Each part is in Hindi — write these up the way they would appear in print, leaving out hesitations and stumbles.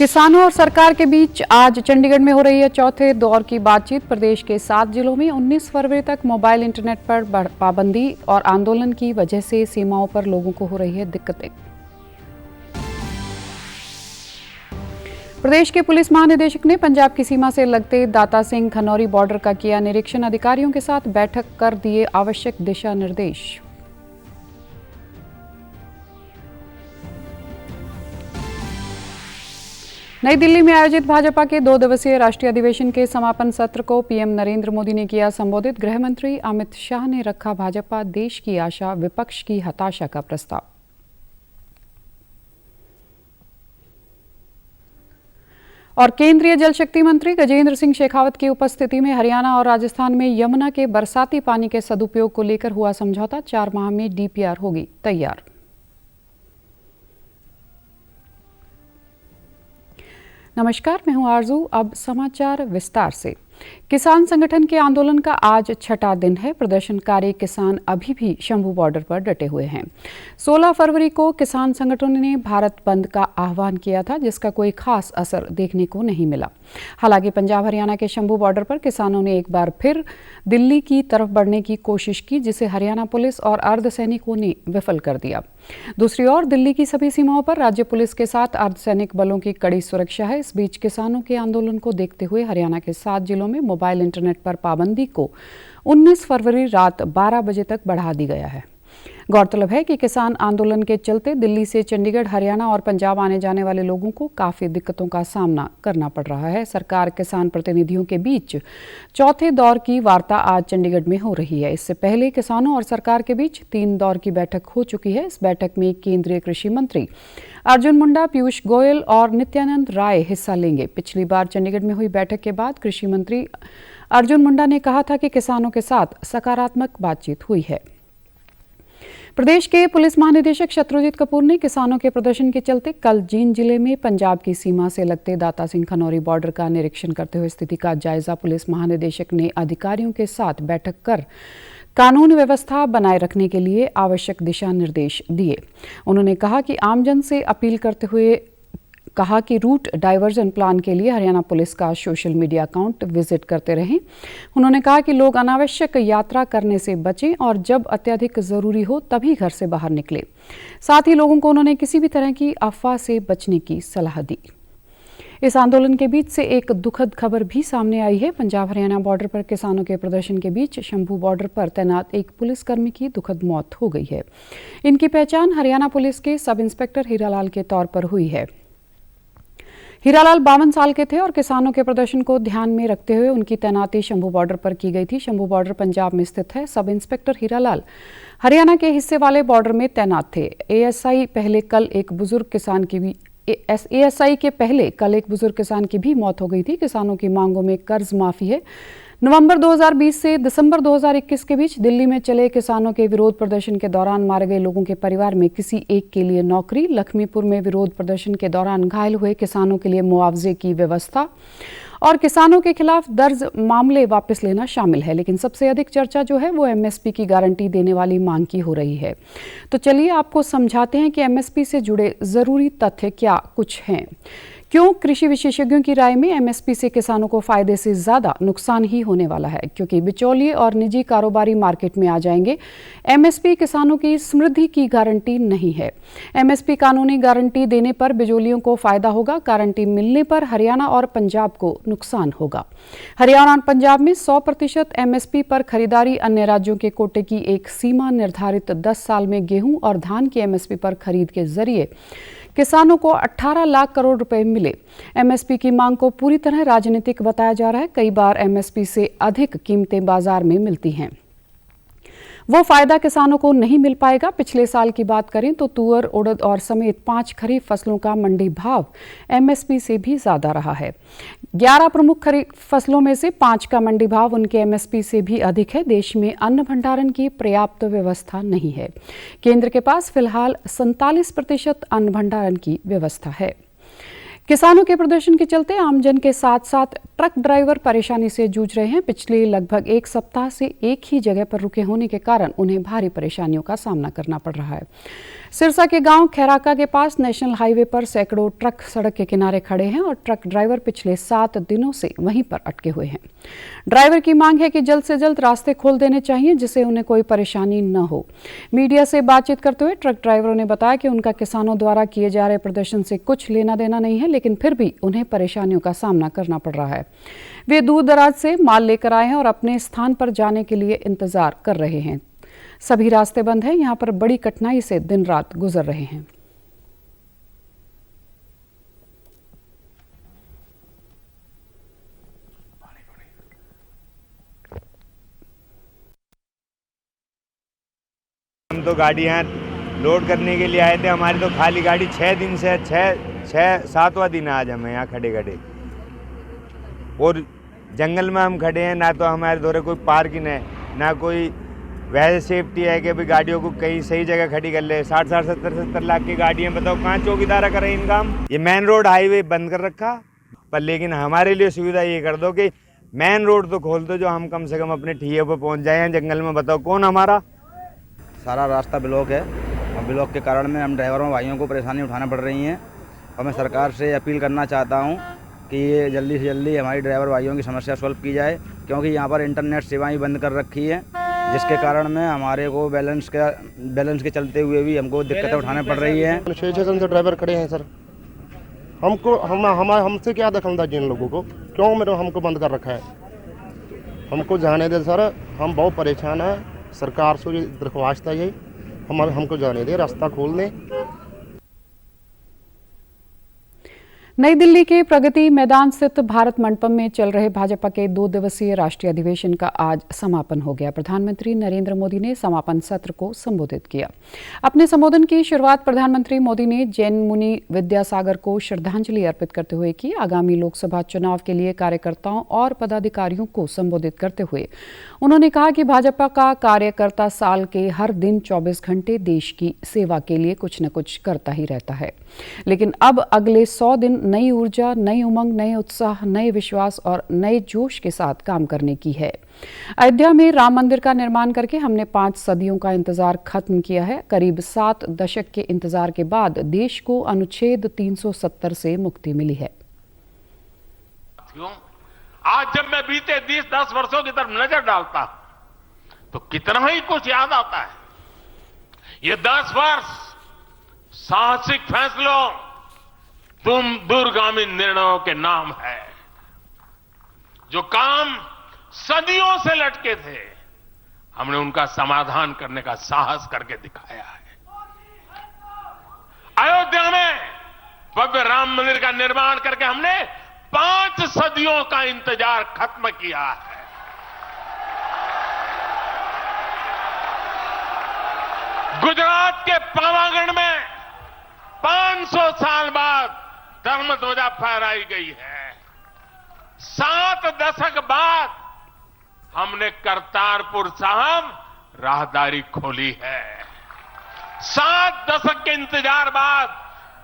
किसानों और सरकार के बीच आज चंडीगढ़ में हो रही है चौथे दौर की बातचीत। प्रदेश के 7 जिलों में 19 फरवरी तक मोबाइल इंटरनेट पर पाबंदी और आंदोलन की वजह से सीमाओं पर लोगों को हो रही है दिक्कतें। प्रदेश के पुलिस महानिदेशक ने पंजाब की सीमा से लगते दाता सिंह खनौरी बॉर्डर का किया निरीक्षण। अधिकारियों के साथ बैठक कर दिए आवश्यक दिशा निर्देश। नई दिल्ली में आयोजित भाजपा के 2 दिवसीय राष्ट्रीय अधिवेशन के समापन सत्र को पीएम नरेंद्र मोदी ने किया संबोधित। गृह मंत्री अमित शाह ने रखा भाजपा देश की आशा विपक्ष की हताशा का प्रस्ताव। और केंद्रीय जल शक्ति मंत्री गजेंद्र सिंह शेखावत की उपस्थिति में हरियाणा और राजस्थान में यमुना के बरसाती पानी के सदुपयोग को लेकर हुआ समझौता। 4 माह में डीपीआर होगी तैयार। नमस्कार, मैं हूं आरजू। अब समाचार विस्तार से। किसान संगठन के आंदोलन का आज छठा दिन है। प्रदर्शनकारी किसान अभी भी शंभू बॉर्डर पर डटे हुए हैं। 16 फरवरी को किसान संगठनों ने भारत बंद का आह्वान किया था, जिसका कोई खास असर देखने को नहीं मिला। हालांकि पंजाब हरियाणा के शंभू बॉर्डर पर किसानों ने एक बार फिर दिल्ली की तरफ बढ़ने की कोशिश की, जिसे हरियाणा पुलिस और अर्धसैनिकों ने विफल कर दिया। दूसरी ओर दिल्ली की सभी सीमाओं पर राज्य पुलिस के साथ अर्धसैनिक बलों की कड़ी सुरक्षा है। इस बीच किसानों के आंदोलन को देखते हुए हरियाणा के 7 जिलों में मोबाइल इंटरनेट पर पाबंदी को 19 फरवरी रात 12 बजे तक बढ़ा दी गया है। गौरतलब है कि किसान आंदोलन के चलते दिल्ली से चंडीगढ़, हरियाणा और पंजाब आने जाने वाले लोगों को काफी दिक्कतों का सामना करना पड़ रहा है। सरकार किसान प्रतिनिधियों के बीच चौथे दौर की वार्ता आज चंडीगढ़ में हो रही है। इससे पहले किसानों और सरकार के बीच 3 दौर की बैठक हो चुकी है। इस बैठक में केंद्रीय कृषि मंत्री अर्जुन मुंडा, पीयूष गोयल और नित्यानंद राय हिस्सा लेंगे। पिछली बार चंडीगढ़ में हुई बैठक के बाद कृषि मंत्री अर्जुन मुंडा ने कहा था कि किसानों के साथ सकारात्मक बातचीत हुई है। प्रदेश के पुलिस महानिदेशक शत्रुजीत कपूर ने किसानों के प्रदर्शन के चलते कल जींद जिले में पंजाब की सीमा से लगते दाता सिंह खनौरी बॉर्डर का निरीक्षण करते हुए स्थिति का जायजा। पुलिस महानिदेशक ने अधिकारियों के साथ बैठक कर कानून व्यवस्था बनाए रखने के लिए आवश्यक दिशा निर्देश दिए। उन्होंने कहा कि आमजन से अपील करते हुए कहा कि रूट डाइवर्जन प्लान के लिए हरियाणा पुलिस का सोशल मीडिया अकाउंट विजिट करते रहें। उन्होंने कहा कि लोग अनावश्यक यात्रा करने से बचें और जब अत्यधिक जरूरी हो तभी घर से बाहर निकलें। साथ ही लोगों को उन्होंने किसी भी तरह की अफवाह से बचने की सलाह दी। इस आंदोलन के बीच से एक दुखद खबर भी सामने आई है। पंजाब हरियाणा बॉर्डर पर किसानों के प्रदर्शन के बीच शंभू बॉर्डर पर तैनात एक पुलिसकर्मी की दुखद मौत हो गई है। इनकी पहचान हरियाणा पुलिस के सब इंस्पेक्टर हीरालाल के तौर पर हुई है। हीरालाल 52 साल के थे और किसानों के प्रदर्शन को ध्यान में रखते हुए उनकी तैनाती शंभू बॉर्डर पर की गई थी। शंभू बॉर्डर पंजाब में स्थित है। सब इंस्पेक्टर हीरालाल हरियाणा के हिस्से वाले बॉर्डर में तैनात थे। एएसआई के पहले कल एक बुजुर्ग किसान की भी मौत हो गई थी। किसानों की मांगों में कर्ज माफी है। नवंबर 2020 से दिसंबर 2021 के बीच दिल्ली में चले किसानों के विरोध प्रदर्शन के दौरान मारे गए लोगों के परिवार में किसी एक के लिए नौकरी, लखमीपुर में विरोध प्रदर्शन के दौरान घायल हुए किसानों के लिए मुआवजे की व्यवस्था और किसानों के खिलाफ दर्ज मामले वापस लेना शामिल है। लेकिन सबसे अधिक चर्चा जो है वो एमएसपी की गारंटी देने वाली मांग की हो रही है। तो चलिए आपको समझाते हैं कि एमएसपी से जुड़े जरूरी तथ्य क्या कुछ हैं। क्यों कृषि विशेषज्ञों की राय में एमएसपी से किसानों को फायदे से ज्यादा नुकसान ही होने वाला है, क्योंकि बिचौलिए और निजी कारोबारी मार्केट में आ जाएंगे। एमएसपी किसानों की समृद्धि की गारंटी नहीं है। एमएसपी कानूनी गारंटी देने पर बिचौलियों को फायदा होगा, गारंटी मिलने पर हरियाणा और पंजाब को नुकसान होगा। हरियाणा और पंजाब में 100% एमएसपी पर खरीदारी अन्य राज्यों के कोटे की एक सीमा निर्धारित 10 साल में गेहूं और धान की एमएसपी पर खरीद के जरिए किसानों को 18 लाख करोड़ रुपए मिले। एमएसपी की मांग को पूरी तरह राजनीतिक बताया जा रहा है। कई बार एमएसपी से अधिक कीमतें बाजार में मिलती हैं। वो फायदा किसानों को नहीं मिल पाएगा। पिछले साल की बात करें तो तुअर, उड़द और समेत 5 खरीफ फसलों का मंडी भाव एमएसपी से भी ज्यादा रहा है। 11 प्रमुख खरीफ फसलों में से 5 का मंडी भाव उनके एमएसपी से भी अधिक है। देश में अन्न भंडारण की पर्याप्त व्यवस्था नहीं है। केंद्र के पास फिलहाल 47% अन्न भंडारण की व्यवस्था है। किसानों के प्रदर्शन के चलते आमजन के साथ साथ ट्रक ड्राइवर परेशानी से जूझ रहे हैं। पिछले लगभग 1 सप्ताह से एक ही जगह पर रुके होने के कारण उन्हें भारी परेशानियों का सामना करना पड़ रहा है। सिरसा के गांव खैराका के पास नेशनल हाईवे पर सैकड़ों ट्रक सड़क के किनारे खड़े हैं और ट्रक ड्राइवर पिछले 7 दिनों से वहीं पर अटके हुए हैं। ड्राइवर की मांग है कि जल्द से जल्द रास्ते खोल देने चाहिए जिससे उन्हें कोई परेशानी न हो। मीडिया से बातचीत करते हुए ट्रक ड्राइवरों ने बताया कि उनका किसानों द्वारा किए जा रहे प्रदर्शन से कुछ लेना देना नहीं है, लेकिन फिर भी उन्हें परेशानियों का सामना करना पड़ रहा है। वे दूर दराज से माल लेकर आए हैं और अपने स्थान पर जाने के लिए इंतजार कर रहे हैं। सभी रास्ते बंद हैं। यहाँ पर बड़ी कठिनाई से दिन रात गुजर रहे हैं। हम तो गाड़ियाँ लोड करने के लिए आए थे। हमारी तो खाली गाड़ी 6 दिन से 7वां दिन आज हमें यहाँ खड़े और जंगल में हम खड़े हैं। ना तो हमारे दौरे कोई पार्किंग है, ना कोई वैसे सेफ्टी है कि भाई गाड़ियों को कहीं सही जगह खड़ी कर ले। 60-60, 70-70 लाख की गाड़ियाँ, बताओ कहाँ चौकीदारा करें इन काम। ये मेन रोड हाईवे बंद कर रखा पर, लेकिन हमारे लिए सुविधा ये कर दो कि मेन रोड तो खोल दो जो हम कम से कम अपने ठिये पर पहुँच जाए। जंगल में बताओ कौन हमारा। सारा रास्ता ब्लॉक है और ब्लॉक के कारण में हम ड्राइवरों भाइयों को परेशानी उठाना पड़ रही है और मैं सरकार से अपील करना चाहता हूँ कि ये जल्दी से जल्दी हमारी ड्राइवर भाइयों की समस्या सॉल्व की जाए, क्योंकि यहाँ पर इंटरनेट सेवाएं बंद कर रखी है जिसके कारण में हमारे को बैलेंस के चलते हुए भी हमको दिक्कतें उठाने पड़ रही हैं। 6 से ड्राइवर खड़े हैं सर। हमसे क्या दखलंदाजी इन लोगों को, क्यों मेरे हमको बंद कर रखा है। हमको जाने दे सर, हम बहुत परेशान हैं। सरकार से ये दरख्वास्त है, यही हमको जाने दे, रास्ता खोल दें। नई दिल्ली के प्रगति मैदान स्थित भारत मंडपम में चल रहे भाजपा के 2 दिवसीय राष्ट्रीय अधिवेशन का आज समापन हो गया। प्रधानमंत्री नरेंद्र मोदी ने समापन सत्र को संबोधित किया। अपने संबोधन की शुरुआत प्रधानमंत्री मोदी ने जैन मुनि विद्यासागर को श्रद्धांजलि अर्पित करते हुए की। आगामी लोकसभा चुनाव के लिए कार्यकर्ताओं और पदाधिकारियों को संबोधित करते हुए उन्होंने कहा कि भाजपा का कार्यकर्ता साल के हर दिन 24 घंटे देश की सेवा के लिए कुछ न कुछ करता ही रहता है, लेकिन अब अगले 100 दिन नई ऊर्जा, नई उमंग, नए उत्साह, नए विश्वास और नए जोश के साथ काम करने की है। अयोध्या में राम मंदिर का निर्माण करके हमने 5 सदियों का इंतजार खत्म किया है। करीब 7 दशक के इंतजार के बाद देश को अनुच्छेद 370 से मुक्ति मिली है। आज जब मैं बीते 10 वर्षों की तरफ नजर डालता हूं तो कितना ही कुछ याद आता है। ये 10 वर्ष साहसिक फैसलों, तुम दूरगामी निर्णयों के नाम है। जो काम सदियों से लटके थे, हमने उनका समाधान करने का साहस करके दिखाया है। अयोध्या में भव्य राम मंदिर का निर्माण करके हमने 5 सदियों का इंतजार खत्म किया है। गुजरात के पावागढ़ में 500 साल बाद धर्म ध्वजा फहराई गई है। 7 दशक बाद हमने करतारपुर साहिब राहदारी खोली है। 7 दशक के इंतजार बाद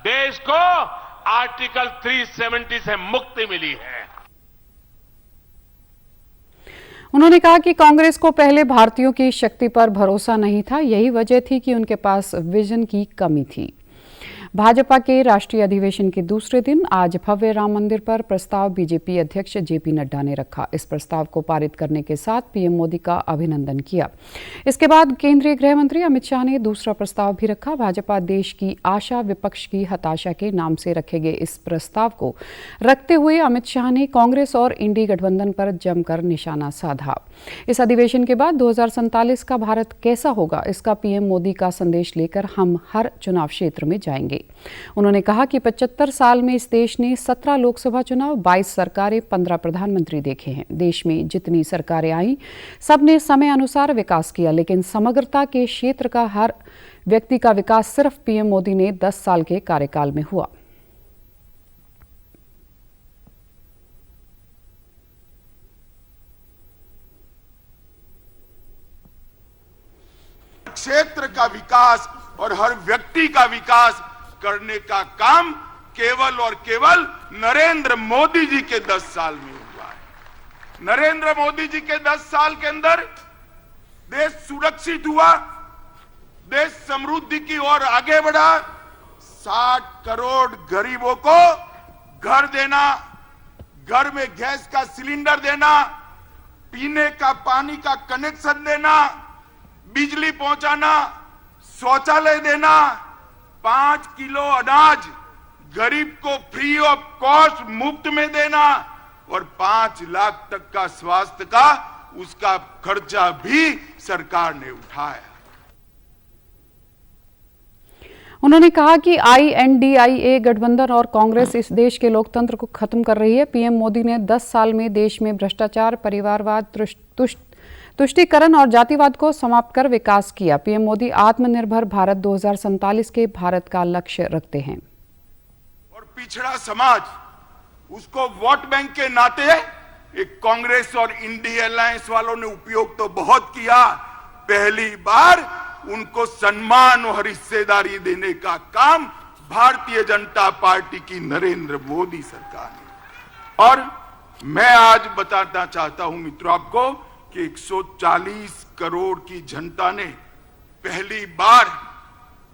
देश को आर्टिकल 370 से मुक्ति मिली है। उन्होंने कहा कि कांग्रेस को पहले भारतीयों की शक्ति पर भरोसा नहीं था। यही वजह थी कि उनके पास विजन की कमी थी। भाजपा के राष्ट्रीय अधिवेशन के दूसरे दिन आज भव्य राम मंदिर पर प्रस्ताव बीजेपी अध्यक्ष जेपी नड्डा ने रखा। इस प्रस्ताव को पारित करने के साथ पीएम मोदी का अभिनंदन किया। इसके बाद केंद्रीय गृह मंत्री अमित शाह ने दूसरा प्रस्ताव भी रखा। भाजपा देश की आशा, विपक्ष की हताशा के नाम से रखे गए इस प्रस्ताव को रखते हुए अमित शाह ने कांग्रेस और इंडी गठबंधन पर जमकर निशाना साधा। इस अधिवेशन के बाद 2047 का भारत कैसा होगा, इसका पीएम मोदी का संदेश लेकर हम हर चुनाव क्षेत्र में जाएंगे। उन्होंने कहा कि 75 साल में इस देश ने 17 लोकसभा चुनाव, 22 सरकारें, 15 प्रधानमंत्री देखे हैं। देश में जितनी सरकारें आई सबने समय अनुसार विकास किया, लेकिन समग्रता के क्षेत्र का हर व्यक्ति का विकास सिर्फ पीएम मोदी ने 10 साल के कार्यकाल में हुआ। क्षेत्र का विकास और हर व्यक्ति का विकास करने का काम केवल और केवल नरेंद्र मोदी जी के 10 साल में हुआ है। नरेंद्र मोदी जी के 10 साल के अंदर देश सुरक्षित हुआ, देश समृद्धि की ओर आगे बढ़ा। 60 करोड़ गरीबों को घर देना, घर में गैस का सिलेंडर देना, पीने का पानी का कनेक्शन देना, बिजली पहुंचाना, शौचालय देना, 5 किलो अनाज गरीब को फ्री ऑफ कॉस्ट मुफ्त में देना और 5 लाख तक का स्वास्थ्य का उसका खर्चा भी सरकार ने उठाया। उन्होंने कहा कि INDIA गठबंधन और कांग्रेस इस देश के लोकतंत्र को खत्म कर रही है। पीएम मोदी ने 10 साल में देश में भ्रष्टाचार, परिवारवाद, तुष्टीकरण और जातिवाद को समाप्त कर विकास किया। पीएम मोदी आत्मनिर्भर भारत 2047 के भारत का लक्ष्य रखते हैं। और पिछड़ा समाज उसको वोट बैंक के नाते एक कांग्रेस और इंडिया अलायंस वालों ने उपयोग तो बहुत किया, पहली बार उनको सम्मान और हिस्सेदारी देने का काम भारतीय जनता पार्टी की नरेंद्र मोदी सरकार ने। और मैं आज बताना चाहता हूं मित्रों आपको कि 140 करोड़ की जनता ने पहली बार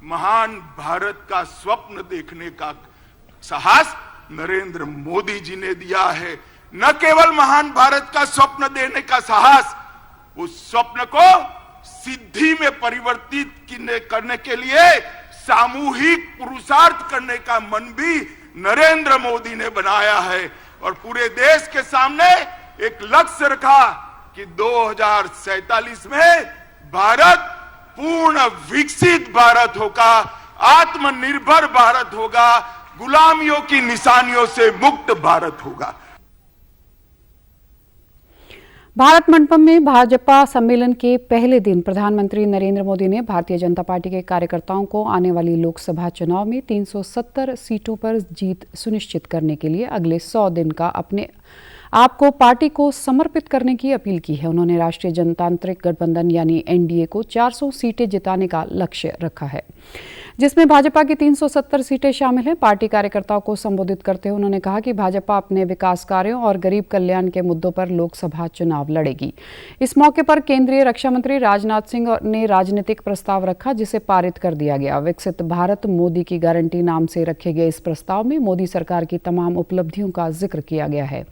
महान भारत का स्वप्न देखने का साहस नरेंद्र मोदी जी ने दिया है। न केवल महान भारत का स्वप्न देने का साहस, उस स्वप्न को सिद्धि में परिवर्तित करने के लिए सामूहिक पुरुषार्थ करने का मन भी नरेंद्र मोदी ने बनाया है और पूरे देश के सामने एक लक्ष्य रखा कि 2047 में भारत पूर्ण विकसित भारत होगा, आत्मनिर्भर भारत होगा, गुलामियों की निशानियों से मुक्त भारत होगा। भारत मंडपम में भाजपा सम्मेलन के पहले दिन प्रधानमंत्री नरेंद्र मोदी ने भारतीय जनता पार्टी के कार्यकर्ताओं को आने वाली लोकसभा चुनाव में 370 सीटों पर जीत सुनिश्चित करने के लिए अगले 100 दिन का अपने आप को पार्टी को समर्पित करने की अपील की है। उन्होंने राष्ट्रीय जनतांत्रिक गठबंधन यानी NDA को 400 सीटें जिताने का लक्ष्य रखा है, जिसमें भाजपा की 370 सीटें शामिल हैं। पार्टी कार्यकर्ताओं को संबोधित करते हुए उन्होंने कहा कि भाजपा अपने विकास कार्यों और गरीब कल्याण के मुद्दों पर लोकसभा चुनाव लड़ेगी। इस मौके पर केंद्रीय रक्षा मंत्री राजनाथ सिंह ने राजनीतिक प्रस्ताव रखा, जिसे पारित कर दिया गया। विकसित भारत मोदी की गारंटी नाम से रखे गए इस प्रस्ताव में मोदी सरकार की तमाम उपलब्धियों का जिक्र किया गया है।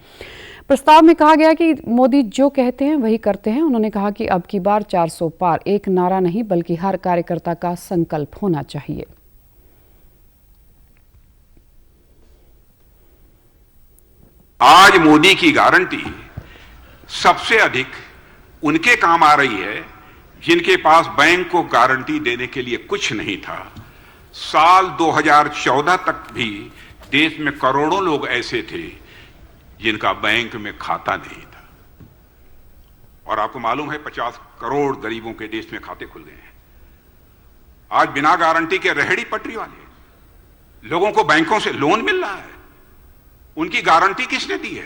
प्रस्ताव में कहा गया कि मोदी जो कहते हैं वही करते हैं। उन्होंने कहा कि अब की बार 400 पार एक नारा नहीं बल्कि हर कार्यकर्ता का संकल्प होना चाहिए। आज मोदी की गारंटी सबसे अधिक उनके काम आ रही है जिनके पास बैंक को गारंटी देने के लिए कुछ नहीं था। साल 2014 तक भी देश में करोड़ों लोग ऐसे थे जिनका बैंक में खाता नहीं था, और आपको मालूम है 50 करोड़ गरीबों के देश में खाते खुल गए हैं। आज बिना गारंटी के रेहड़ी पटरी वाले लोगों को बैंकों से लोन मिल रहा है। उनकी गारंटी किसने दी है?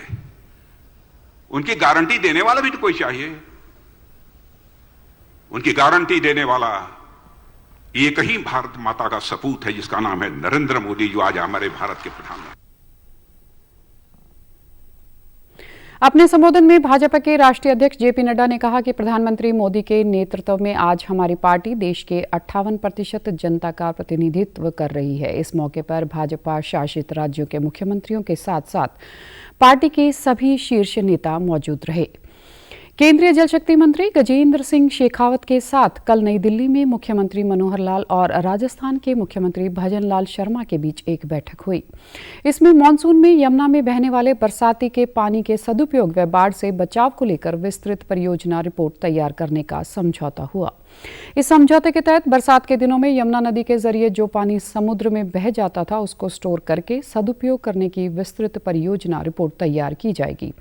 उनकी गारंटी देने वाला भी तो कोई चाहिए। उनकी गारंटी देने वाला एक ही भारत माता का सपूत है, जिसका नाम है नरेंद्र मोदी, जो आज हमारे भारत के प्रधानमंत्री। अपने संबोधन में भाजपा के राष्ट्रीय अध्यक्ष JP नड्डा ने कहा कि प्रधानमंत्री मोदी के नेतृत्व में आज हमारी पार्टी देश के 58% जनता का प्रतिनिधित्व कर रही है। इस मौके पर भाजपा शासित राज्यों के मुख्यमंत्रियों के साथ साथ पार्टी के सभी शीर्ष नेता मौजूद रहे। केंद्रीय जल शक्ति मंत्री गजेंद्र सिंह शेखावत के साथ कल नई दिल्ली में मुख्यमंत्री मनोहर लाल और राजस्थान के मुख्यमंत्री भजन लाल शर्मा के बीच एक बैठक हुई। इसमें मानसून में यमुना में बहने वाले बरसाती के पानी के सदुपयोग व बाढ़ से बचाव को लेकर विस्तृत परियोजना रिपोर्ट तैयार करने का समझौता हुआ। इस समझौते के तहत बरसात के दिनों में यमुना नदी के जरिए जो पानी समुद्र में बह जाता था, उसको स्टोर करके सदुपयोग करने की विस्तृत परियोजना रिपोर्ट तैयार की जाएगी।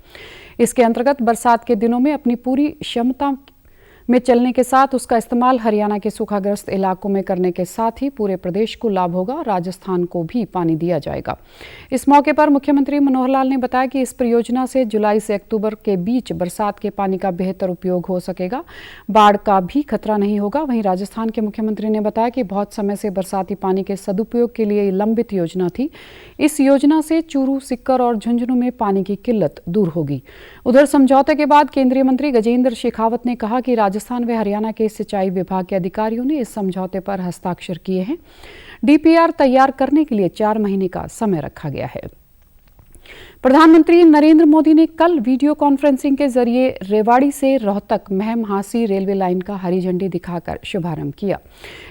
इसके अंतर्गत बरसात के दिनों में अपनी पूरी क्षमता में चलने के साथ उसका इस्तेमाल हरियाणा के सूखाग्रस्त इलाकों में करने के साथ ही पूरे प्रदेश को लाभ होगा और राजस्थान को भी पानी दिया जाएगा। इस मौके पर मुख्यमंत्री मनोहर लाल ने बताया कि इस परियोजना से जुलाई से अक्टूबर के बीच बरसात के पानी का बेहतर उपयोग हो सकेगा, बाढ़ का भी खतरा नहीं होगा। वहीं राजस्थान के मुख्यमंत्री ने बताया कि बहुत समय से बरसाती पानी के सदुपयोग के लिए लंबित योजना थी। इस योजना से चूरू, सिक्कर और झुंझुनू में पानी की किल्लत दूर होगी। उधर समझौते के बाद केंद्रीय मंत्री गजेंद्र शेखावत ने कहा कि राजस्थान व हरियाणा के सिंचाई विभाग के अधिकारियों ने इस समझौते पर हस्ताक्षर किए हैं। डीपीआर तैयार करने के लिए 4 महीने का समय रखा गया है। प्रधानमंत्री नरेंद्र मोदी ने कल वीडियो कॉन्फ्रेंसिंग के जरिए रेवाड़ी से रोहतक महम हांसी रेलवे लाइन का हरी झंडी दिखाकर शुभारंभ किया।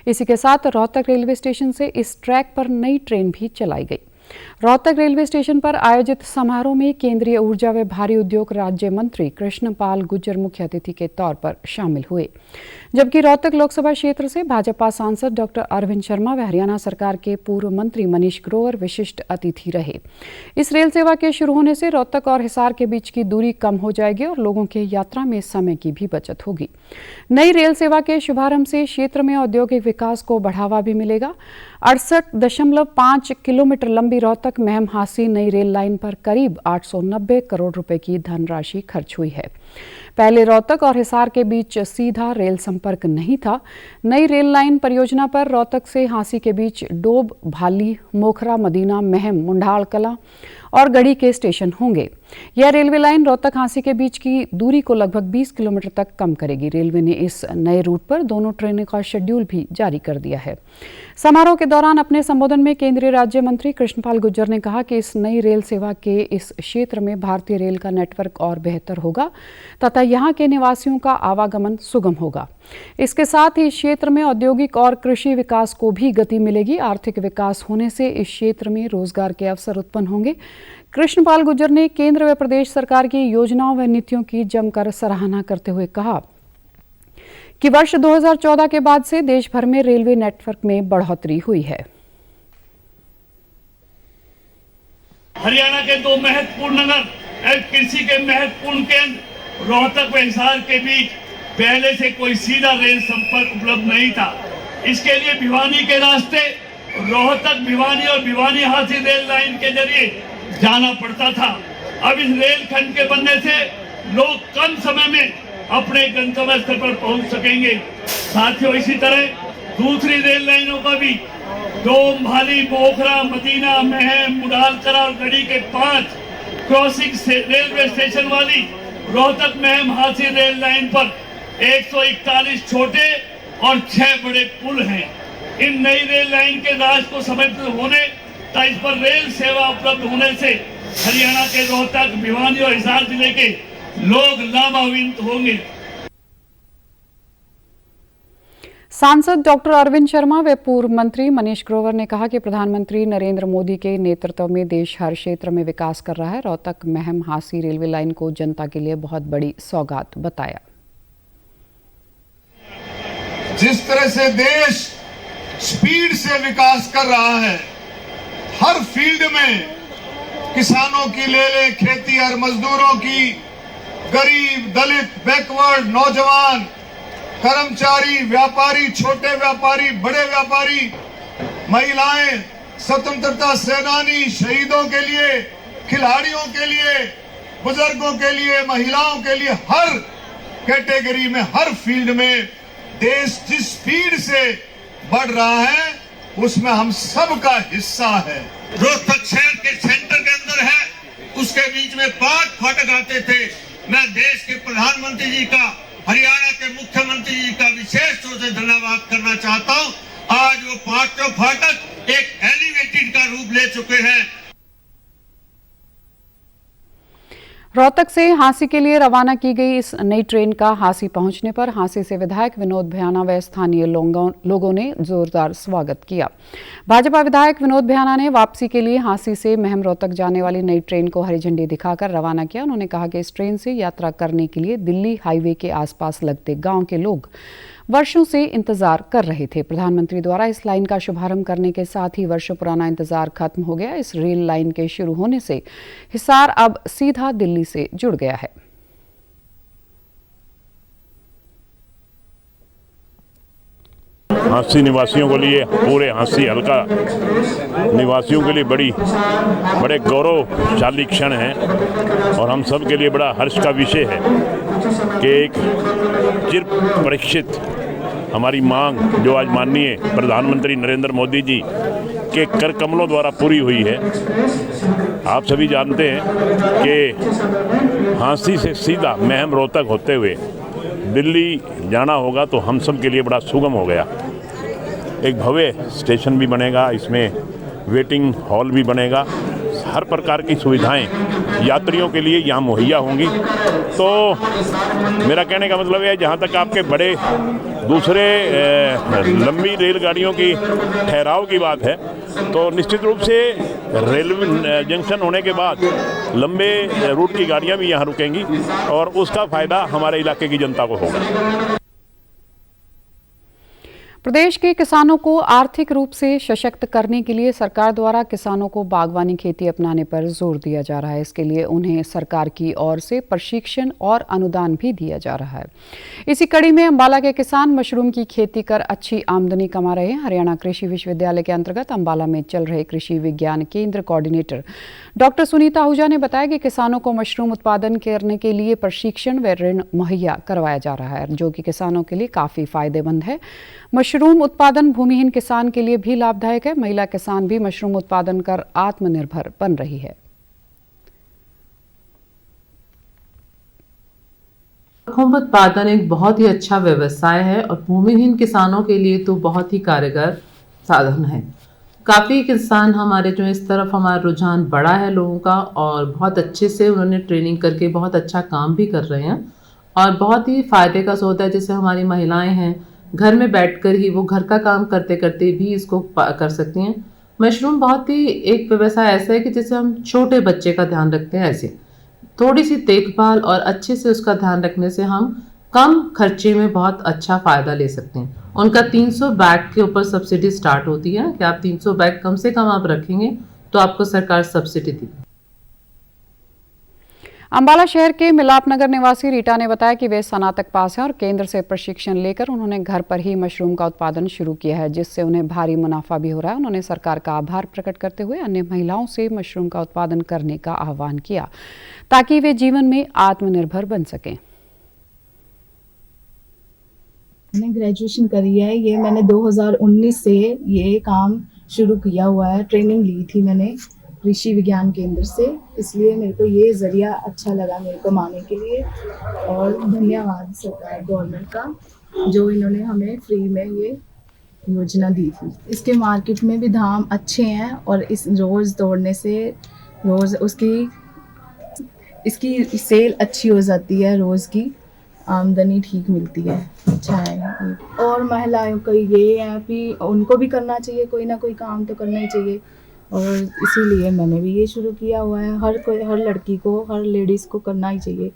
इसी के साथ रोहतक रेलवे स्टेशन से इस ट्रैक पर नई ट्रेन भी चलाई गई। रोहतक रेलवे स्टेशन पर आयोजित समारोह में केंद्रीय ऊर्जा व भारी उद्योग राज्य मंत्री कृष्णपाल गुर्जर मुख्य अतिथि के तौर पर शामिल हुए, जबकि रोहतक लोकसभा क्षेत्र से भाजपा सांसद डॉक्टर अरविंद शर्मा व हरियाणा सरकार के पूर्व मंत्री मनीष ग्रोवर विशिष्ट अतिथि रहे। इस रेल सेवा के शुरू होने से रोहतक और हिसार के बीच की दूरी कम हो जाएगी और लोगों के यात्रा में समय की भी बचत होगी। नई रेल सेवा के शुभारंभ से क्षेत्र में औद्योगिक विकास को बढ़ावा भी मिलेगा। 68.5 किलोमीटर लंबी रोहतक महम हांसी नई रेल लाइन पर करीब 890 करोड़ रुपए की धनराशि खर्च हुई है। पहले रोहतक और हिसार के बीच सीधा रेल संपर्क नहीं था। नई रेल लाइन परियोजना पर रोहतक से हांसी के बीच डोब, भाली, मोखरा, मदीना, महम, मुंडाल कला और गढ़ी के स्टेशन होंगे। यह रेलवे लाइन रोहतक हांसी के बीच की दूरी को लगभग 20 किलोमीटर तक कम करेगी। रेलवे ने इस नए रूट पर दोनों ट्रेनों का शेड्यूल भी जारी कर दिया है। समारोह के दौरान अपने संबोधन में केंद्रीय राज्य मंत्री कृष्णपाल गुर्जर ने कहा कि इस नई रेल सेवा के इस क्षेत्र में भारतीय रेल का नेटवर्क और बेहतर होगा तथा यहां के निवासियों का आवागमन सुगम होगा। इसके साथ ही इस क्षेत्र में औद्योगिक और कृषि विकास को भी गति मिलेगी। आर्थिक विकास होने से इस क्षेत्र में रोजगार के अवसर उत्पन्न होंगे। कृष्णपाल गुर्जर ने केंद्र व प्रदेश सरकार की योजनाओं व नीतियों की जमकर सराहना करते हुए कहा कि वर्ष 2014 के बाद से देश भर में रेलवे नेटवर्क में बढ़ोतरी हुई है। हरियाणा के 2 महत्वपूर्ण नगर कृषि के महत्वपूर्ण केंद्र रोहतक व हिसार के बीच पहले से कोई सीधा रेल संपर्क उपलब्ध नहीं था। इसके लिए भिवानी के रास्ते रोहतक भिवानी और भिवानी हांसी रेल लाइन के जरिए जाना पड़ता था। अब इस रेल खंड के बनने से लोग कम समय में अपने गंतव्य स्थल पर पहुंच सकेंगे। साथियों, इसी तरह दूसरी रेल लाइनों का भी डोम, भाली, मोखरा, मदीना, महम, मुडालकला और गढ़ी के 5 क्रॉसिंग रेलवे स्टेशन वाली रोहतक महम हांसी रेल लाइन पर 141 छोटे और 6 बड़े पुल हैं। इन नई रेल लाइन के राज को समर्पित होने तथा इस पर रेल सेवा उपलब्ध होने से हरियाणा के रोहतक, भिवानी और हिसार जिले के लोग लाभान्वित होंगे। सांसद डॉक्टर अरविंद शर्मा व पूर्व मंत्री मनीष ग्रोवर ने कहा कि प्रधानमंत्री नरेंद्र मोदी के नेतृत्व में देश हर क्षेत्र में विकास कर रहा है। रोहतक महम हांसी रेलवे लाइन को जनता के लिए बहुत बड़ी सौगात बताया। जिस तरह से देश स्पीड से विकास कर रहा है, हर फील्ड में किसानों की ले खेती और मजदूरों की, गरीब, दलित, बैकवर्ड, नौजवान, कर्मचारी, व्यापारी, छोटे व्यापारी, बड़े व्यापारी, महिलाएं, स्वतंत्रता सेनानी, शहीदों के लिए, खिलाड़ियों के लिए, बुजुर्गों के लिए, महिलाओं के लिए, हर कैटेगरी में, हर फील्ड में देश जिस स्पीड से बढ़ रहा है उसमें हम सबका हिस्सा है। रोहतक शहर के सेंटर के अंदर है, उसके बीच में 5 फाटक आते थे। मैं देश के प्रधानमंत्री जी का, हरियाणा के मुख्यमंत्री जी का विशेष तौर से धन्यवाद करना चाहता हूं। आज वो 5 फाटक एक एलिवेटेड का रूप ले चुके हैं। रोहतक से हांसी के लिए रवाना की गई इस नई ट्रेन का हांसी पहुंचने पर हांसी से विधायक विनोद भयाना व स्थानीय लोगों ने जोरदार स्वागत किया। भाजपा विधायक विनोद भयाना ने वापसी के लिए हांसी से महम रोहतक जाने वाली नई ट्रेन को हरी झंडी दिखाकर रवाना किया। उन्होंने कहा कि इस ट्रेन से यात्रा करने के लिए दिल्ली हाईवे के आसपास लगते गांव के लोग वर्षों से इंतजार कर रहे थे। प्रधानमंत्री द्वारा इस लाइन का शुभारंभ करने के साथ ही वर्षों पुराना इंतजार खत्म हो गया। इस रेल लाइन के शुरू होने से हिसार अब सीधा दिल्ली से जुड़ गया है। हांसी निवासियों के लिए, पूरे हांसी हल्का निवासियों के लिए बड़े गौरवशाली क्षण हैं और हम सब के लिए बड़ा हर्ष का विषय है कि एक चिर परीक्षित हमारी मांग जो आज माननीय प्रधानमंत्री नरेंद्र मोदी जी के कर कमलों द्वारा पूरी हुई है। आप सभी जानते हैं कि हांसी से सीधा महम रोहतक होते हुए दिल्ली जाना होगा तो हम सब के लिए बड़ा सुगम हो गया। एक भव्य स्टेशन भी बनेगा, इसमें वेटिंग हॉल भी बनेगा, हर प्रकार की सुविधाएं यात्रियों के लिए यहाँ मुहैया होंगी। तो मेरा कहने का मतलब है, जहाँ तक आपके बड़े दूसरे लंबी रेलगाड़ियों की ठहराव की बात है, तो निश्चित रूप से रेलवे जंक्शन होने के बाद लंबे रूट की गाड़ियाँ भी यहाँ रुकेंगी और उसका फ़ायदा हमारे इलाके की जनता को होगा। प्रदेश के किसानों को आर्थिक रूप से सशक्त करने के लिए सरकार द्वारा किसानों को बागवानी खेती अपनाने पर जोर दिया जा रहा है। इसके लिए उन्हें सरकार की ओर से प्रशिक्षण और अनुदान भी दिया जा रहा है। इसी कड़ी में अंबाला के किसान मशरूम की खेती कर अच्छी आमदनी कमा रहे हैं। हरियाणा कृषि विश्वविद्यालय के अंतर्गत अंबाला में चल रहे कृषि विज्ञान केंद्र कोऑर्डिनेटर डॉक्टर सुनीता आहूजा ने बताया कि किसानों को मशरूम उत्पादन करने के लिए प्रशिक्षण व ऋण मुहैया करवाया जा रहा है, जो कि किसानों के लिए काफ़ी फायदेमंद है। मशरूम उत्पादन भूमिहीन किसान के लिए भी लाभदायक है। महिला किसान भी मशरूम उत्पादन कर आत्मनिर्भर बन रही है। मशरूम उत्पादन एक बहुत ही अच्छा व्यवसाय है और भूमिहीन किसानों के लिए तो बहुत ही कारगर साधन है। काफ़ी किसान हमारे जो इस तरफ हमारा रुझान बड़ा है लोगों का, और बहुत अच्छे से उन्होंने ट्रेनिंग करके बहुत अच्छा काम भी कर रहे हैं और बहुत ही फ़ायदे का सौदा है। जैसे हमारी महिलाएं हैं, घर में बैठकर ही वो घर का काम करते करते भी इसको कर सकती हैं। मशरूम बहुत ही एक व्यवसाय ऐसा है कि जैसे हम छोटे बच्चे का ध्यान रखते हैं, ऐसे थोड़ी सी देखभाल और अच्छे से उसका ध्यान रखने से हम कम खर्चे में बहुत अच्छा फ़ायदा ले सकते हैं। उनका 300 बैग के ऊपर सब्सिडी स्टार्ट होती है कि आप 300 बैग कम से कम आप रखेंगे तो आपको सरकार सब्सिडी देगी। अंबाला शहर के मिलापनगर निवासी रीटा ने बताया कि वे स्नातक पास हैं और केंद्र से प्रशिक्षण लेकर उन्होंने घर पर ही मशरूम का उत्पादन शुरू किया है, जिससे उन्हें भारी मुनाफा भी हो रहा है। उन्होंने सरकार का आभार प्रकट करते हुए अन्य महिलाओं से मशरूम का उत्पादन करने का आह्वान किया ताकि वे जीवन में आत्मनिर्भर बन सकें। मैंने ग्रेजुएशन करी है, ये मैंने 2019 से ये काम शुरू किया हुआ है। ट्रेनिंग ली थी मैंने कृषि विज्ञान केंद्र से, इसलिए मेरे को ये ज़रिया अच्छा लगा मेरे को कमाने के लिए। और धन्यवाद सरकार गवर्नमेंट का, जो इन्होंने हमें फ्री में ये योजना दी थी। इसके मार्केट में भी दाम अच्छे हैं और इस रोज़ तोड़ने से रोज़ इसकी सेल अच्छी हो जाती है, रोज़ की आमदनी ठीक मिलती है। अच्छा है। और महिलाओं का ये है कि उनको भी करना चाहिए, कोई ना कोई काम तो करना ही चाहिए, और इसीलिए मैंने भी ये शुरू किया हुआ है। हर लड़की को, हर लेडीज़ को करना ही चाहिए।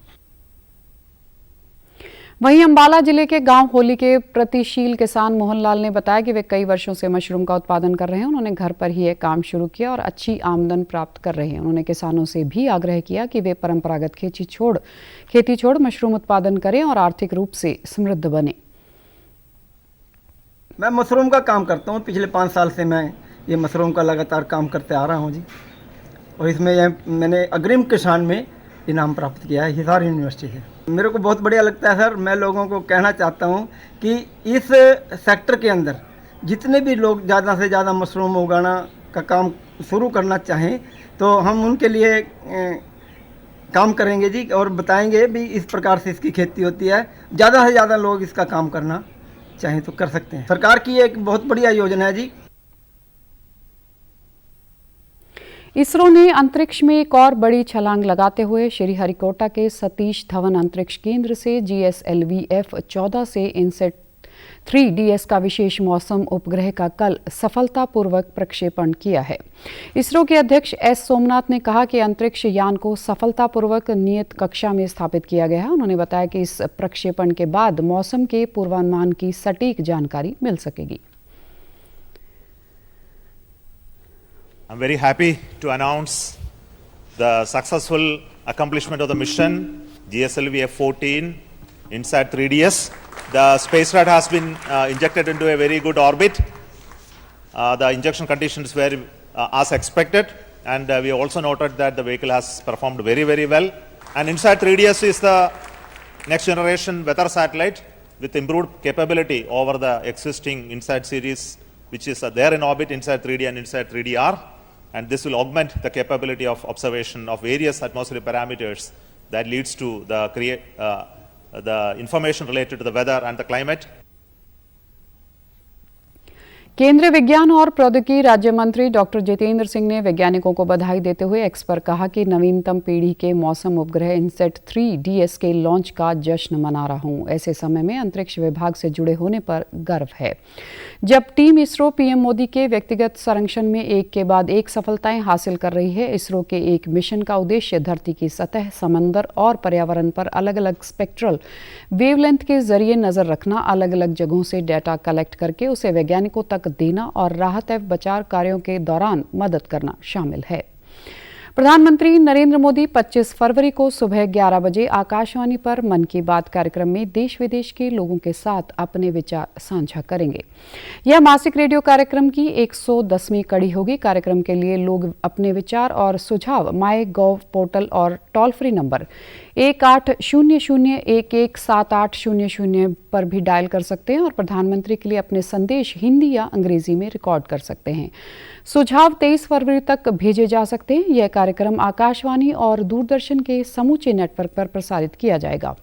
वहीं अंबाला जिले के गांव होली के प्रतिशील किसान मोहनलाल ने बताया कि वे कई वर्षों से मशरूम का उत्पादन कर रहे हैं। उन्होंने घर पर ही एक काम शुरू किया और अच्छी आमदन प्राप्त कर रहे हैं। उन्होंने किसानों से भी आग्रह किया कि वे परंपरागत खेती छोड़ मशरूम उत्पादन करें और आर्थिक रूप से समृद्ध बने। मैं मशरूम का काम करता हूँ, पिछले 5 साल से मैं ये मशरूम का लगातार काम करते आ रहा हूँ जी। और इसमें मैंने अग्रिम किसान में इनाम प्राप्त किया है हिसार यूनिवर्सिटी से। मेरे को बहुत बढ़िया लगता है सर। मैं लोगों को कहना चाहता हूँ कि इस सेक्टर के अंदर जितने भी लोग ज़्यादा से ज़्यादा मशरूम उगाना का काम शुरू करना चाहें तो हम उनके लिए काम करेंगे जी, और बताएंगे भी इस प्रकार से इसकी खेती होती है। ज़्यादा से ज़्यादा लोग इसका काम करना चाहें तो कर सकते हैं। सरकार की एक बहुत बढ़िया योजना है जी। इसरो ने अंतरिक्ष में एक और बड़ी छलांग लगाते हुए श्रीहरिकोटा के सतीश धवन अंतरिक्ष केंद्र से GSLV-F14 से इनसेट 3DS का विशेष मौसम उपग्रह का कल सफलतापूर्वक प्रक्षेपण किया है। इसरो के अध्यक्ष S सोमनाथ ने कहा कि अंतरिक्ष यान को सफलतापूर्वक नियत कक्षा में स्थापित किया गया है। उन्होंने बताया कि इस प्रक्षेपण के बाद मौसम के पूर्वानुमान की सटीक जानकारी मिल सकेगी। I'm very happy to announce the successful accomplishment of the mission GSLV-F14 INSAT 3DS. The space rod has been injected into a very good orbit. The injection conditions were as expected, and we also noted that the vehicle has performed very, very well. And INSAT 3DS is the next generation weather satellite with improved capability over the existing INSAT series, which is there in orbit, INSAT 3D and INSAT 3DR. And this will augment the capability of observation of various atmospheric parameters that leads to the the information related to the weather and the climate. केंद्रीय विज्ञान और प्रौद्योगिकी राज्य मंत्री डॉक्टर जितेंद्र सिंह ने वैज्ञानिकों को बधाई देते हुए एक्स पर कहा कि नवीनतम पीढ़ी के मौसम उपग्रह इनसेट 3DS के लॉन्च का जश्न मना रहा हूं। ऐसे समय में अंतरिक्ष विभाग से जुड़े होने पर गर्व है। जब टीम इसरो पीएम मोदी के व्यक्तिगत संरक्षण में एक के बाद एक सफलताएं हासिल कर रही है। इसरो के एक मिशन का उद्देश्य धरती की सतह, समंदर और पर्यावरण पर अलग अलग स्पेक्ट्रल वेवलेंथ के जरिए नजर रखना, अलग अलग जगहों से डेटा कलेक्ट करके उसे वैज्ञानिकों तक देना और राहत एवं बचाव कार्यों के दौरान मदद करना शामिल है। प्रधानमंत्री नरेंद्र मोदी 25 फरवरी को सुबह 11 बजे आकाशवाणी पर मन की बात कार्यक्रम में देश विदेश के लोगों के साथ अपने विचार साझा करेंगे। यह मासिक रेडियो कार्यक्रम की 110वीं कड़ी होगी। कार्यक्रम के लिए लोग अपने विचार और सुझाव MyGov पोर्टल और टोल फ्री नंबर 1800117800 पर भी डायल कर सकते हैं और प्रधानमंत्री के लिए अपने संदेश हिंदी या अंग्रेजी में रिकॉर्ड कर सकते हैं। सुझाव 23 फरवरी तक भेजे जा सकते हैं। यह कार्यक्रम आकाशवाणी और दूरदर्शन के समूचे नेटवर्क पर प्रसारित किया जाएगा।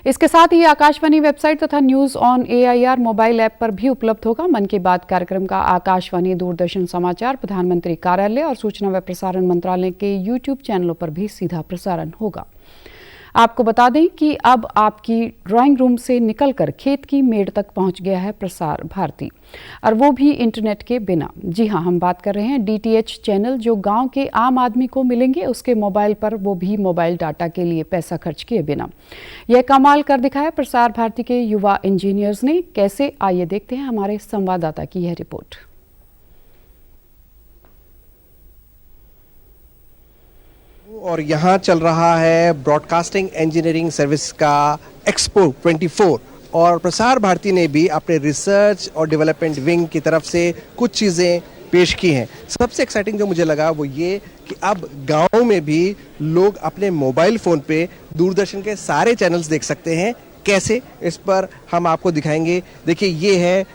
इसके साथ ही आकाशवाणी वेबसाइट तथा news on AIR mobile app पर भी उपलब्ध होगा। मन की बात कार्यक्रम का आकाशवाणी, दूरदर्शन समाचार, प्रधानमंत्री कार्यालय और सूचना व प्रसारण मंत्रालय के YouTube चैनलों पर भी सीधा प्रसारण होगा। आपको बता दें कि अब आपकी ड्राइंग रूम से निकलकर खेत की मेड़ तक पहुंच गया है प्रसार भारती, और वो भी इंटरनेट के बिना। जी हां, हम बात कर रहे हैं DTH चैनल जो गांव के आम आदमी को मिलेंगे उसके मोबाइल पर, वो भी मोबाइल डाटा के लिए पैसा खर्च किए बिना। यह कमाल कर दिखाया प्रसार भारती के युवा इंजीनियर्स ने। कैसे, आइए देखते हैं हमारे संवाददाता की यह रिपोर्ट। और यहाँ चल रहा है ब्रॉडकास्टिंग इंजीनियरिंग सर्विस का एक्सपो 24 और प्रसार भारती ने भी अपने रिसर्च और डेवलपमेंट विंग की तरफ से कुछ चीज़ें पेश की हैं। सबसे एक्साइटिंग जो मुझे लगा वो ये कि अब गांव में भी लोग अपने मोबाइल फ़ोन पे दूरदर्शन के सारे चैनल्स देख सकते हैं। कैसे, इस पर हम आपको दिखाएंगे। देखिए, ये है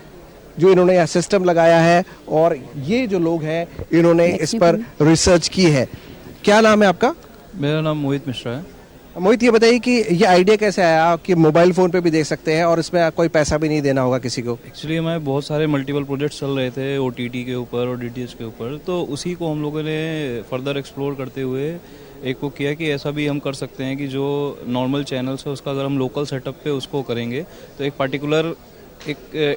जो इन्होंने यह सिस्टम लगाया है और ये जो लोग हैं इन्होंने इस पर रिसर्च की है। क्या नाम है आपका? मेरा नाम मोहित मिश्रा है। मोहित, ये बताइए कि ये आइडिया कैसे आया कि मोबाइल फ़ोन पे भी देख सकते हैं और इसमें कोई पैसा भी नहीं देना होगा किसी को? एक्चुअली हमारे बहुत सारे मल्टीपल प्रोजेक्ट्स चल रहे थे OTT के ऊपर और DTH के ऊपर, तो उसी को हम लोगों ने फर्दर एक्सप्लोर करते हुए एक को किया कि ऐसा भी हम कर सकते हैं कि जो नॉर्मल चैनल्स है उसका अगर हम लोकल सेटअप पे उसको करेंगे तो एक पर्टिकुलर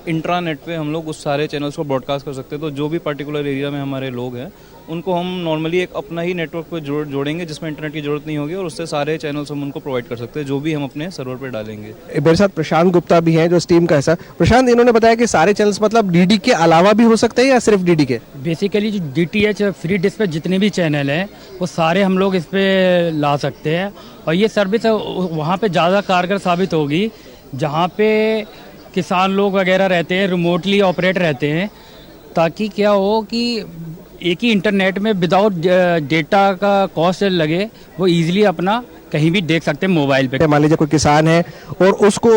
इंट्रानेट पे हम लोग उस सारे चैनल्स को ब्रॉडकास्ट कर सकते हैं। तो जो भी पर्टिकुलर एरिया में हमारे लोग हैं उनको हम नॉर्मली एक अपना ही नेटवर्क पे जोड़ेंगे जिसमें इंटरनेट की जरूरत नहीं होगी और उससे सारे चैनल्स हम उनको प्रोवाइड कर सकते हैं जो भी हम अपने सर्वर पे डालेंगे। मेरे साथ प्रशांत गुप्ता भी हैं जो इस टीम का हिस्सा। प्रशांत, इन्होंने बताया कि सारे चैनल्स मतलब DD के अलावा भी हो सकते हैं या सिर्फ DD के? बेसिकली जो DTH फ्री डिश पे जितने भी चैनल हैं वो सारे हम लोग इस पे ला सकते हैं और ये सर्विस वहाँ पे ज़्यादा कारगर साबित होगी जहाँ पे किसान लोग वगैरह रहते हैं, रिमोटली ऑपरेट रहते हैं, ताकि क्या हो कि एक ही इंटरनेट में विदाउट डेटा का कॉस्ट लगे वो इजीली अपना कहीं भी देख सकते हैं मोबाइल पे। मान लीजिए कोई किसान है और उसको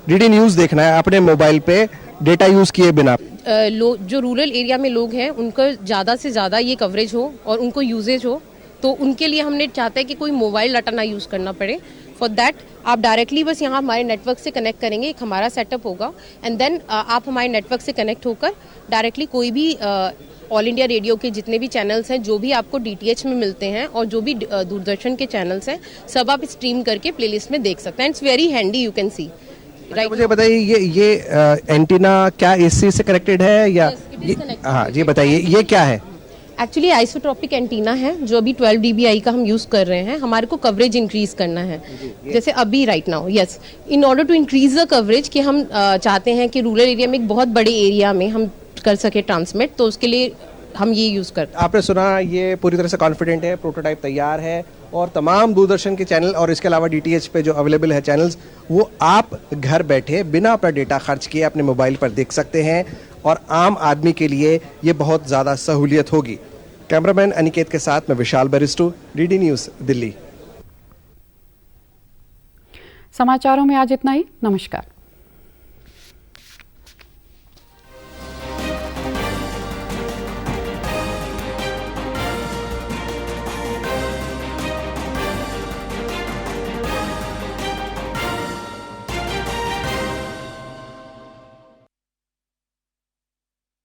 DD न्यूज़ देखना है अपने मोबाइल पे डेटा यूज़ किए बिना। जो रूरल एरिया में लोग हैं उनको ज़्यादा से ज़्यादा ये कवरेज हो और उनको यूजेज हो, तो उनके लिए हमने चाहते हैं कि कोई मोबाइल डाटा ना यूज़ करना पड़े। फॉर दैट आप डायरेक्टली बस यहाँ हमारे नेटवर्क से कनेक्ट करेंगे, एक हमारा सेटअप होगा एंड देन आप हमारे नेटवर्क से कनेक्ट होकर डायरेक्टली कोई भी ऑल इंडिया रेडियो के जितने भी चैनल्स हैं जो भी आपको DTH में मिलते हैं और जो भी दूरदर्शन के चैनल्स हैं सब आप स्ट्रीम करके प्लेलिस्ट में देख सकते हैं। It's very handy, you can see. Right, मुझे बताइए ये एंटीना क्या AC से कनेक्टेड है या? हाँ जी, बताइए ये क्या है? एक्चुअली आइसोट्रॉपिक एंटीना है जो अभी 12 dBi का हम यूज़ कर रहे हैं। हमारे को कवरेज इंक्रीज करना है, जैसे अभी right now yes, in order to increase the coverage कि हम चाहते हैं कि रूरल एरिया में एक बहुत बड़े एरिया में हम कर सके ट्रांसमिट, तो उसके लिए हम ये यूज़ करते हैं। आपने सुना, ये पूरी तरह से कॉन्फिडेंट है, प्रोटोटाइप तैयार है और तमाम दूरदर्शन के चैनल और इसके अलावा DTH पे जो अवेलेबल है चैनल्स वो आप घर बैठे बिना अपना डेटा खर्च किए अपने मोबाइल पर देख सकते हैं और आम आदमी के लिए ये बहुत ज़्यादा सहूलियत होगी। कैमरामैन अनिकेत के साथ मैं विशाल बरिस्टू, DD न्यूज़, दिल्ली। समाचारों में आज इतना ही। नमस्कार।